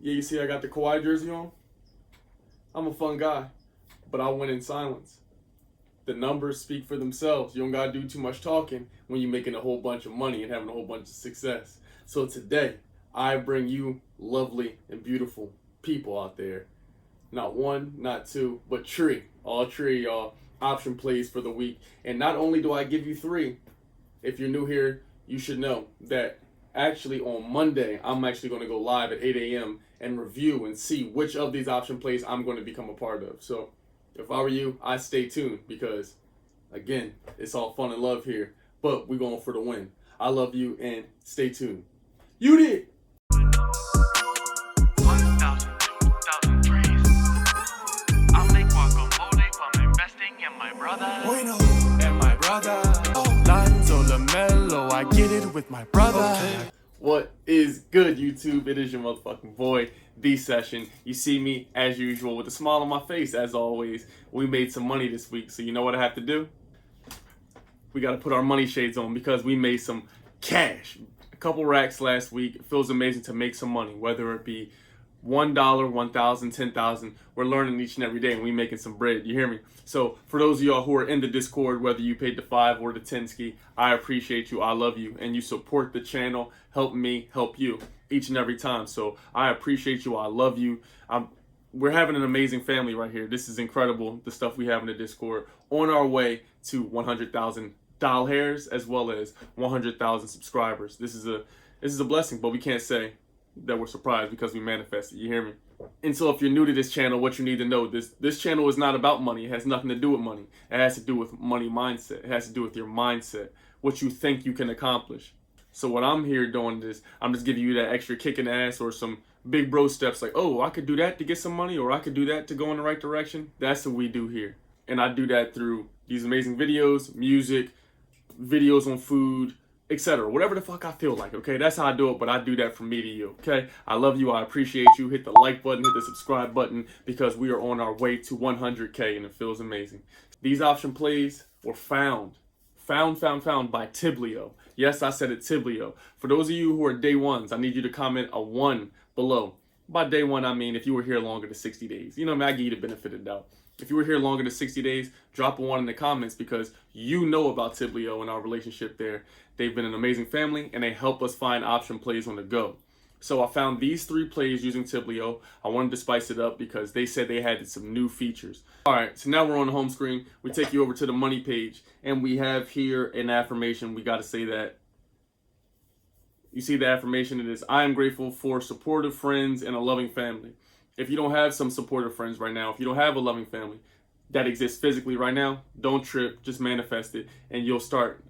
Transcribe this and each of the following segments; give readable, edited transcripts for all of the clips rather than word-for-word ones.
Yeah, you see I got the Kawhi jersey on? I'm a fun guy, but I win in silence. The numbers speak for themselves. You don't gotta do too much talking when you're making a whole bunch of money and having a whole bunch of success. So today, I bring you lovely and beautiful people out there. Not one, not two, but three. All three, y'all. Option plays for the week. And not only do I give you three, if you're new here, you should know that actually on Monday, I'm actually going to go live at 8 a.m. and review and see which of these option plays I'm going to become a part of. So if I were you, I'd stay tuned because, again, it's all fun and love here, but we're going for the win. I love you and stay tuned. You did! I get it with my brother. Okay. What is good, YouTube? It is your motherfucking boy, B Session. You see me, as usual, with a smile on my face, as always. We made some money this week, so you know what I have to do? We got to put our money shades on because we made some cash. A couple racks last week. It feels amazing to make some money, whether it be $1, $1,000, $10,000. We're learning each and every day and we making some bread. You hear me? So for those of y'all who are in the Discord, whether you paid the 5 or the 10 ski, I appreciate you. I love you. And you support the channel. Help me help you each and every time. So I appreciate you. I love you. We're having an amazing family right here. This is incredible, the stuff we have in the Discord. On our way to 100,000 doll hairs as well as 100,000 subscribers. This is a blessing, but we can't say that we're surprised because we manifested. You hear me? And so if you're new to this channel, what you need to know, this channel is not about money. It has nothing to do with money. It has to do with money mindset. It has to do with your mindset, what you think you can accomplish. So what I'm here doing is I'm just giving you that extra kick in the ass or some big bro steps like, oh, I could do that to get some money or I could do that to go in the right direction. That's what we do here. And I do that through these amazing videos, music, videos on food, etc. Whatever the fuck I feel like, okay? That's how I do it, but I do that from me to you, okay? I love you. I appreciate you. Hit the like button, hit the subscribe button because we are on our way to 100K and it feels amazing. These option plays were found by Tiblio. Yes, I said it, Tiblio. For those of you who are day ones, I need you to comment a 1 below. By day one, I mean if you were here longer than 60 days. You know, I give you the benefit of the doubt. If you were here longer than 60 days, drop a 1 in the comments because you know about Tiblio and our relationship there. They've been an amazing family and they help us find option plays on the go. So I found these 3 plays using Tiblio. I wanted to spice it up because they said they had some new features. All right, so now we're on the home screen. We take you over to the money page and we have here an affirmation. We got to say that. You see the affirmation, it is, I am grateful for supportive friends and a loving family. If you don't have some supportive friends right now, if you don't have a loving family that exists physically right now, don't trip, just manifest it and you'll start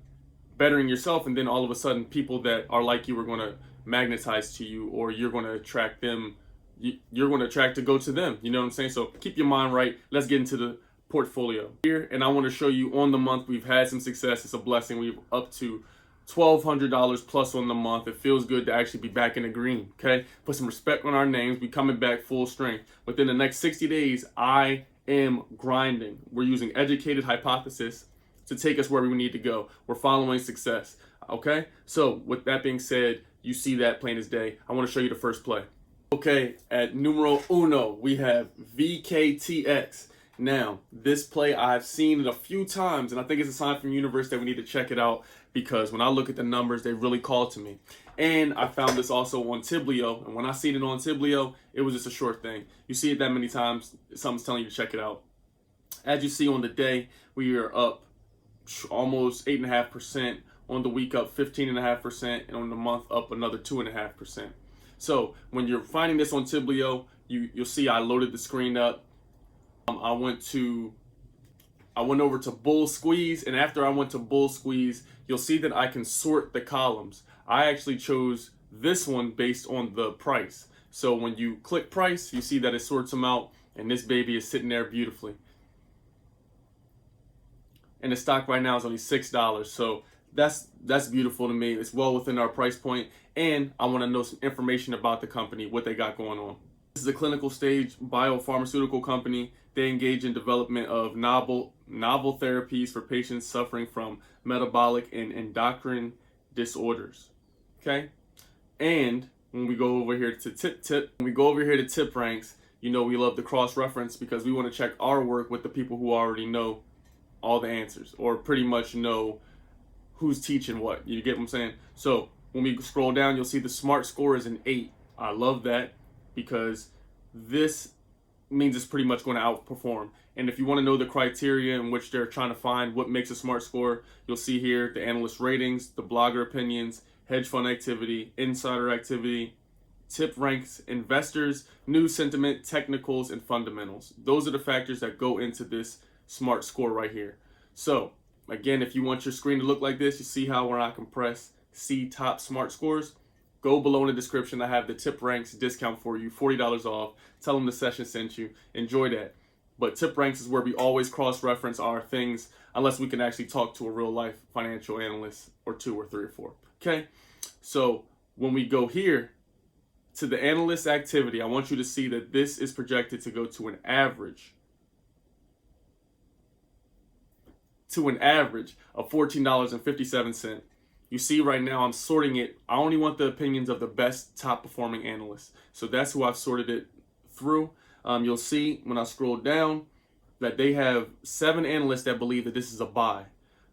bettering yourself. And then all of a sudden people that are like you are going to magnetize to you or you're going to attract them. You're going to attract to go to them. You know what I'm saying? So keep your mind right. Let's get into the portfolio here. And I want to show you on the month, we've had some success. It's a blessing. We've up to $1,200 plus on the month. It feels good to actually be back in the green, okay? Put some respect on our names. We coming back full strength. Within the next 60 days, I am grinding. We're using educated hypothesis to take us where we need to go. We're following success, okay? So with that being said, you see that plain as day. I want to show you the first play. Okay, at numero uno, we have VKTX. Now, this play, I've seen it a few times, and I think it's a sign from the universe that we need to check it out because when I look at the numbers, they really call to me. And I found this also on Tiblio, and when I seen it on Tiblio, it was just a short thing. You see it that many times, something's telling you to check it out. As you see on the day, we are up almost 8.5%. On the week, up 15.5%, and on the month, up another 2.5%. So when you're finding this on Tiblio, you'll see I loaded the screen up. I went over to Bull Squeeze, and after I went to Bull Squeeze, you'll see that I can sort the columns. I actually chose this one based on the price. So when you click price, you see that it sorts them out, and this baby is sitting there beautifully. And the stock right now is only $6. So that's beautiful to me. It's well within our price point, and I want to know some information about the company, what they got going on. This is a clinical stage biopharmaceutical company. They engage in development of novel therapies for patients suffering from metabolic and endocrine disorders. Okay? And when we go over here to when we go over here to tip ranks, you know we love to cross-reference because we want to check our work with the people who already know all the answers or pretty much know who's teaching what. You get what I'm saying? So when we scroll down, you'll see the SMART score is an 8. I love that because this means it's pretty much going to outperform. And if you want to know the criteria in which they're trying to find what makes a SMART score, you'll see here the analyst ratings, the blogger opinions, hedge fund activity, insider activity, tip ranks, investors, news sentiment, technicals, and fundamentals. Those are the factors that go into this SMART score right here. So again, if you want your screen to look like this, you see how when I compress see top SMART scores, go below in the description. I have the tip ranks discount for you, $40 off. Tell them the session sent you. Enjoy that. But tip ranks is where we always cross-reference our things unless we can actually talk to a real-life financial analyst or 2 or 3 or 4. Okay? So when we go here to the analyst activity, I want you to see that this is projected to go to an average of $14.57. You see right now I'm sorting it. I only want the opinions of the best top performing analysts. So that's who I've sorted it through. You'll see when I scroll down that they have 7 analysts that believe that this is a buy.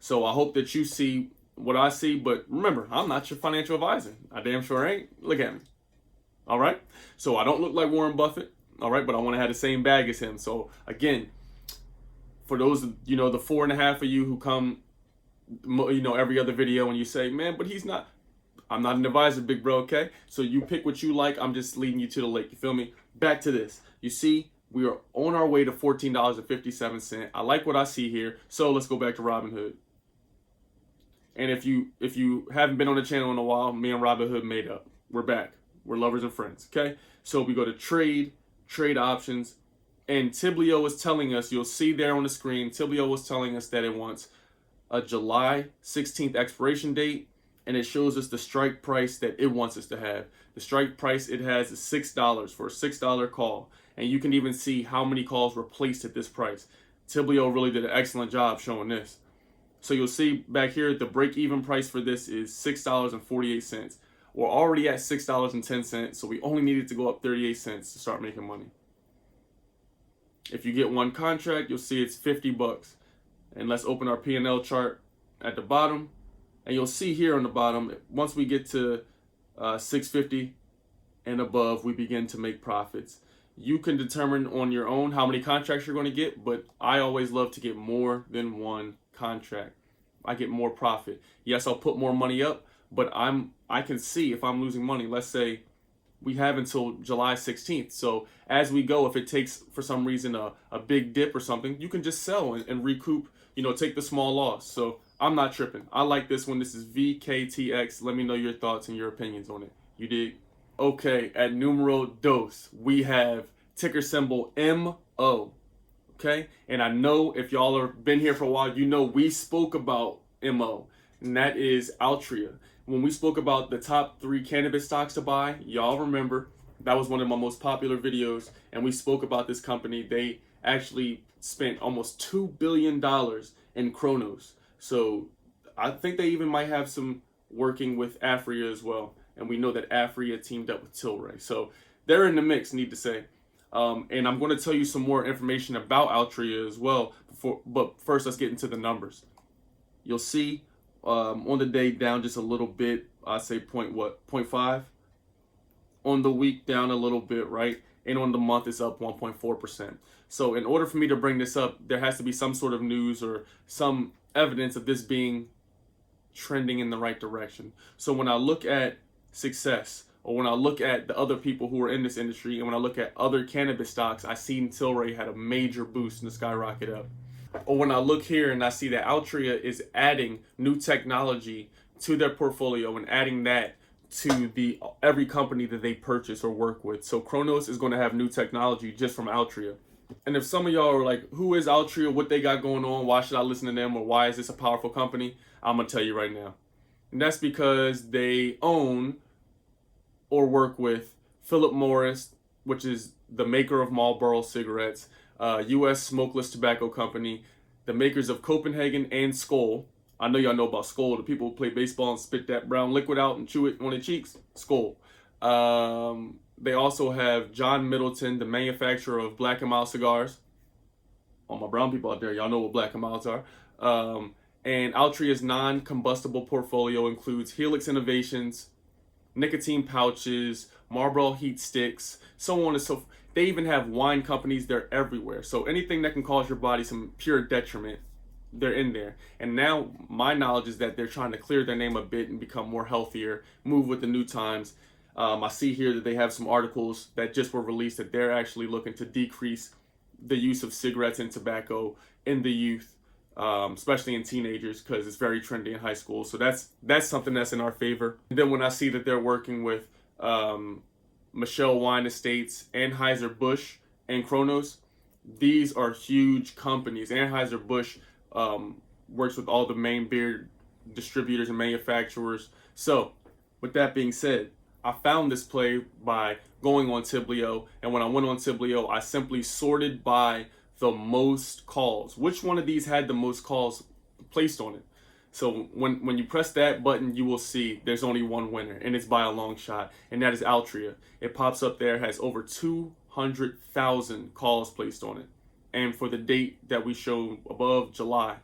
So I hope that you see what I see. But remember, I'm not your financial advisor. I damn sure ain't. Look at me. All right. So I don't look like Warren Buffett. All right. But I want to have the same bag as him. So again, for those, the 4.5 of you who come, every other video and you say, man, but he's not, I'm not an advisor, big bro, okay? So you pick what you like. I'm just leading you to the lake. You feel me? Back to this. You see, we are on our way to $14.57. I like what I see here. So let's go back to Robinhood. And if you haven't been on the channel in a while, me and Robinhood made up. We're back. We're lovers and friends, okay? So we go to trade options. And Tiblio was telling us, you'll see there on the screen, Tiblio was telling us that it wants a July 16th expiration date, and it shows us the strike price that it wants us to have. The strike price it has is $6 for a $6 call, and you can even see how many calls were placed at this price. Tiblio really did an excellent job showing this. So you'll see back here, the break-even price for this is $6.48. We're already at $6.10, so we only needed to go up 38 cents to start making money. If you get one contract, you'll see it's $50. And let's open our P&L chart at the bottom. And you'll see here on the bottom, once we get to 650 and above, we begin to make profits. You can determine on your own how many contracts you're going to get, but I always love to get more than one contract. I get more profit. Yes, I'll put more money up, but I can see if I'm losing money. Let's say we have until July 16th. So as we go, if it takes for some reason a big dip or something, you can just sell and recoup, take the small loss. So I'm not tripping. I like this one. This is VKTX. Let me know your thoughts and your opinions on it. You dig? Okay, at numero dos, we have ticker symbol MO. Okay? And I know if y'all have been here for a while, we spoke about MO, and that is Altria. When we spoke about the top 3 cannabis stocks to buy, y'all remember that was one of my most popular videos, and we spoke about this company. They actually spent almost $2 billion in Kronos. So I think they even might have some working with Afria as well. And we know that Afria teamed up with Tilray. So they're in the mix, need to say. And I'm going to tell you some more information about Altria as well. But first, let's get into the numbers. You'll see on the day down just a little bit. I say 0.5. On the week down a little bit, right? And on the month it's up 1.4%. So in order for me to bring this up, there has to be some sort of news or some evidence of this being trending in the right direction. So when I look at success, or when I look at the other people who are in this industry, and when I look at other cannabis stocks, I seen Tilray had a major boost and the skyrocket up. Or when I look here and I see that Altria is adding new technology to their portfolio and adding that to every company that they purchase or work with. So Kronos is going to have new technology just from Altria. And if some of y'all are like, who is Altria, what they got going on, why should I listen to them, or why is this a powerful company? I'm going to tell you right now. And that's because they own or work with Philip Morris, which is the maker of Marlboro cigarettes, U.S. Smokeless Tobacco Company, the makers of Copenhagen and Skoal. I know y'all know about Skoal, the people who play baseball and spit that brown liquid out and chew it on their cheeks. Skoal. They also have John Middleton, the manufacturer of Black and Mild cigars. All my brown people out there, y'all know what Black and Milds are. And Altria's non-combustible portfolio includes Helix Innovations, nicotine pouches, Marlboro heat sticks, so on and so forth. They even have wine companies. They're everywhere. So anything that can cause your body some pure detriment, they're in there. And now my knowledge is that they're trying to clear their name a bit and become more healthier, move with the new times. I see here that they have some articles that just were released that they're actually looking to decrease the use of cigarettes and tobacco in the youth, especially in teenagers, because it's very trendy in high school. So that's something that's in our favor. And then when I see that they're working with Michelle Wine Estates, Anheuser-Busch, and Kronos, these are huge companies. Anheuser-Busch works with all the main beer distributors and manufacturers. So with that being said, I found this play by going on Tiblio, and when I went on Tiblio, I simply sorted by the most calls. Which one of these had the most calls placed on it? So when you press that button, you will see there's only one winner, and it's by a long shot, and that is Altria. It pops up there, has over 200,000 calls placed on it. And for the date that we show above, July.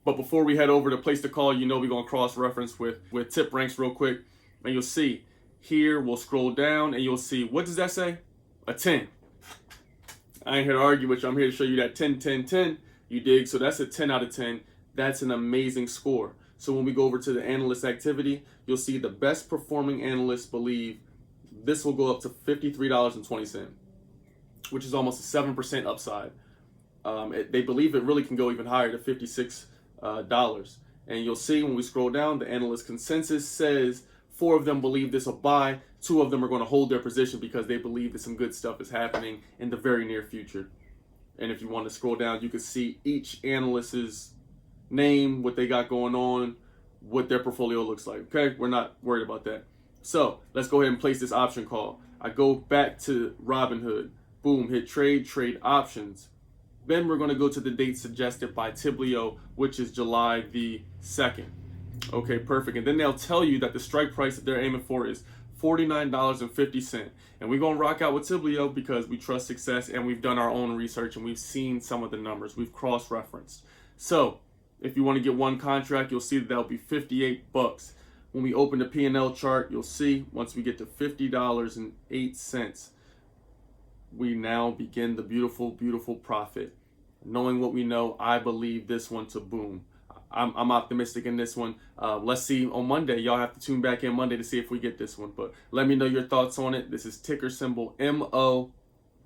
But before we head over to place the call, we're going to cross-reference with tip ranks real quick. And you'll see here, we'll scroll down and you'll see, what does that say? A 10. I ain't here to argue with you. I'm here to show you that 10, 10, 10. You dig? So that's a 10 out of 10. That's an amazing score. So when we go over to the analyst activity, you'll see the best performing analysts believe this will go up to $53.20, which is almost a 7% upside. They believe it really can go even higher to $56. And you'll see when we scroll down, the analyst consensus says 4 of them believe this will buy. 2 of them are going to hold their position because they believe that some good stuff is happening in the very near future. And if you want to scroll down, you can see each analyst's name, what they got going on, what their portfolio looks like. Okay, we're not worried about that. So let's go ahead and place this option call. I go back to Robinhood. Boom, hit trade options. Then we're going to go to the date suggested by Tiblio, which is July the 2nd. Okay, perfect. And then they'll tell you that the strike price that they're aiming for is $49.50. And we're going to rock out with Tiblio because we trust success and we've done our own research and we've seen some of the numbers. We've cross-referenced. So if you want to get one contract, you'll see that that'll be $58. When we open the P&L chart, you'll see once we get to $50.08, we now begin the beautiful, beautiful profit. Knowing what we know, I believe this one to boom. I'm optimistic in this one. Let's see on Monday. Y'all have to tune back in Monday to see if we get this one. But let me know your thoughts on it. This is ticker symbol MO,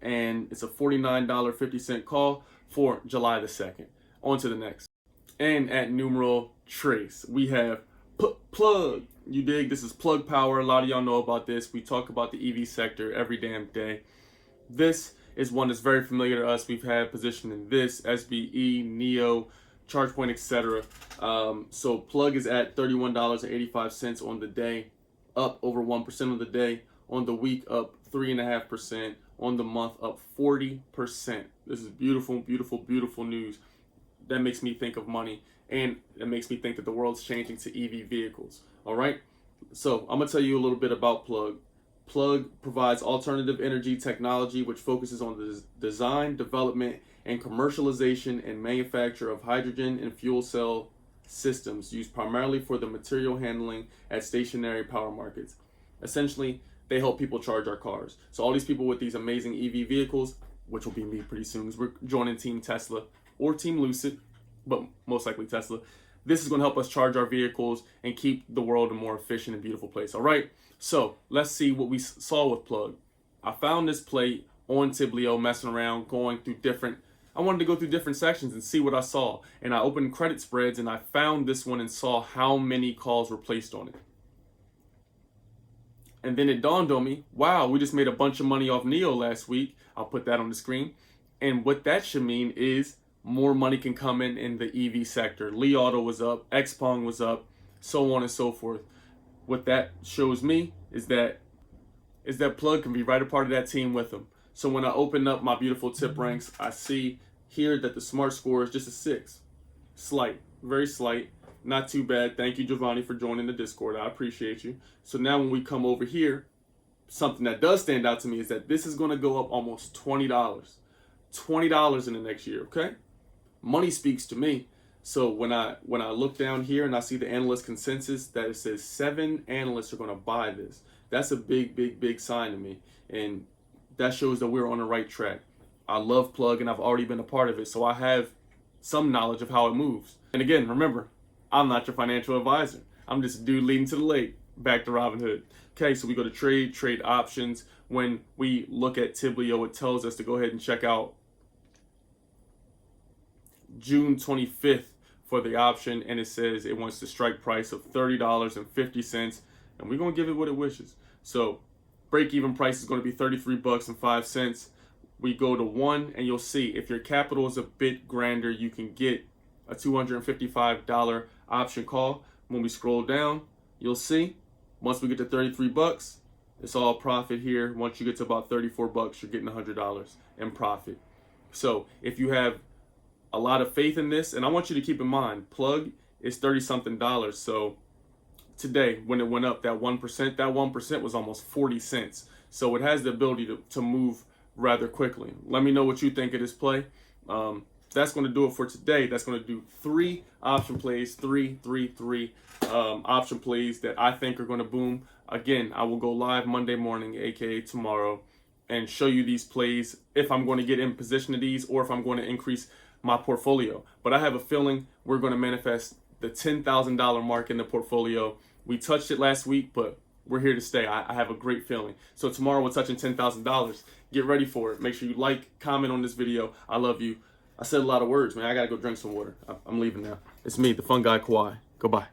and it's a $49.50 call for July the 2nd. On to the next. And at numeral trace, we have plug. You dig? This is plug power. A lot of y'all know about this. We talk about the EV sector every damn day. This is one that's very familiar to us. We've had position in this, SBE, NEO, ChargePoint, etc. So plug is at $31.85 on the day, up over 1% on the day. On the week, up 3.5%. On the month, up 40%. This is beautiful, beautiful, beautiful news. That makes me think of money, and it makes me think that the world's changing to EV vehicles. All right. So I'm gonna tell you a little bit about Plug. Plug provides alternative energy technology which focuses on the design, development, and commercialization and manufacture of hydrogen and fuel cell systems used primarily for the material handling at stationary power markets. Essentially, they help people charge our cars. So all these people with these amazing EV vehicles, which will be me pretty soon, as we're joining Team Tesla or Team Lucid, but most likely Tesla. This is going to help us charge our vehicles and keep the world a more efficient and beautiful place. All right, so let's see what we saw with Plug. I found this plate on Tiblio, messing around, going through I wanted to go through different sections and see what I saw. And I opened credit spreads and I found this one and saw how many calls were placed on it. And then it dawned on me, wow, we just made a bunch of money off NEO last week. I'll put that on the screen. And what that should mean is more money can come in the EV sector. Li Auto was up, Xpeng was up, so on and so forth. What that shows me is that Plug can be right a part of that team with them. So when I open up my beautiful tip ranks, I see here that the smart score is just a 6. Slight, very slight. Not too bad. Thank you, Giovanni, for joining the Discord. I appreciate you. So now when we come over here, something that does stand out to me is that this is going to go up almost $20. $20 in the next year, okay? Money speaks to me. So when I look down here and I see the analyst consensus that it says 7 analysts are going to buy this, that's a big sign to me. And that shows that we're on the right track. I love Plug and I've already been a part of it, so I have some knowledge of how it moves. And again, remember, I'm not your financial advisor. I'm just a dude leading to the lake. Back to Robinhood. Okay, so we go to trade options. When we look at Tiblio, it tells us to go ahead and check out June 25th for the option, and it says it wants the strike price of $30.50, and we're gonna give it what it wishes. So break-even price is going to be $33.05. We go to 1, and you'll see if your capital is a bit grander, you can get a $255 option call. When we scroll down, you'll see once we get to $33, it's all profit here. Once you get to about $34, you're getting $100 in profit. So if you have a lot of faith in this, and I want you to keep in mind, Plug is 30-something dollars. So today, when it went up that 1%, that 1% was almost 40 cents. So it has the ability to move rather quickly. Let me know what you think of this play. That's going to do it for today. That's going to do 3 option plays, three option plays that I think are going to boom. Again, I will go live Monday morning, aka tomorrow, and show you these plays if I'm going to get in position of these or if I'm going to increase my portfolio. But I have a feeling we're going to manifest the $10,000 mark in the portfolio. We touched it last week, but we're here to stay. I have a great feeling. So tomorrow we're touching $10,000. Get ready for it. Make sure you like, comment on this video. I love you. I said a lot of words, man. I gotta go drink some water. I'm leaving now. It's me, the fun guy, Kawhi. Goodbye.